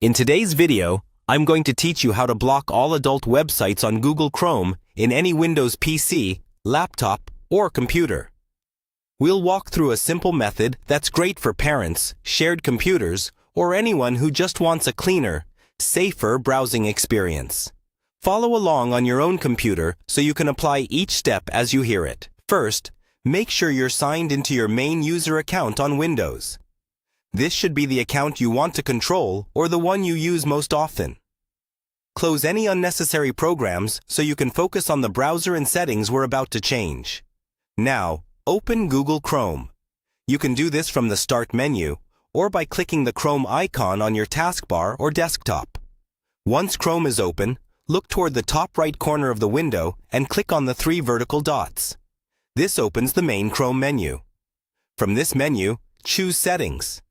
In today's video, I'm going to teach you how to block all adult websites on Google Chrome in any Windows PC, laptop, or computer. We'll walk through a simple method that's great for parents, shared computers, or anyone who just wants a cleaner, safer browsing experience. Follow along on your own computer so you can apply each step as you hear it. First, make sure you're signed into your main user account on Windows. This should be the account you want to control or the one you use most often. Close any unnecessary programs so you can focus on the browser and settings we're about to change. Now, open Google Chrome. You can do this from the Start menu or by clicking the Chrome icon on your taskbar or desktop. Once Chrome is open, look toward the top right corner of the window and click on the 3 vertical dots. This opens the main Chrome menu. From this menu, choose Settings.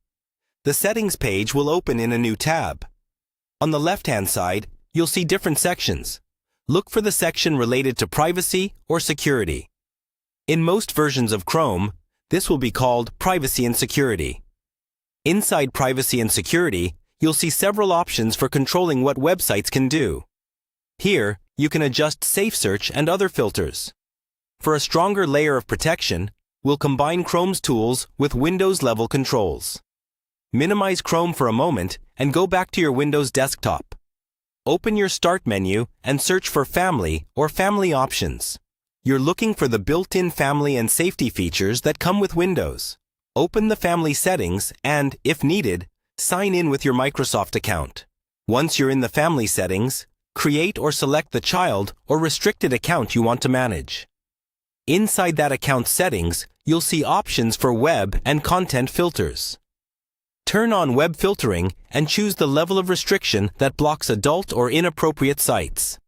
The Settings page will open in a new tab. On the left-hand side, you'll see different sections. Look for the section related to privacy or security. In most versions of Chrome, this will be called Privacy and Security. Inside Privacy and Security, you'll see several options for controlling what websites can do. Here, you can adjust SafeSearch and other filters. For a stronger layer of protection, we'll combine Chrome's tools with Windows-level controls. Minimize Chrome for a moment and go back to your Windows desktop. Open your Start menu and search for Family or Family Options. You're looking for the built-in family and safety features that come with Windows. Open the Family settings and, if needed, sign in with your Microsoft account. Once you're in the Family settings, create or select the child or restricted account you want to manage. Inside that account settings, you'll see options for web and content filters. Turn on web filtering and choose the level of restriction that blocks adult or inappropriate sites.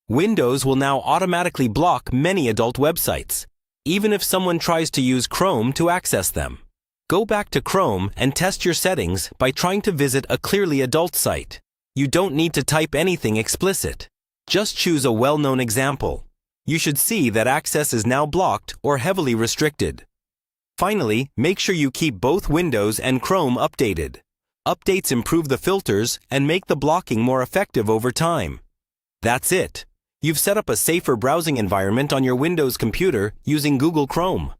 Windows will now automatically block many adult websites, even if someone tries to use Chrome to access them. Go back to Chrome and test your settings by trying to visit a clearly adult site. You don't need to type anything explicit. Just choose a well-known example. You should see that access is now blocked or heavily restricted. Finally, make sure you keep both Windows and Chrome updated. Updates improve the filters and make the blocking more effective over time. That's it. You've set up a safer browsing environment on your Windows computer using Google Chrome.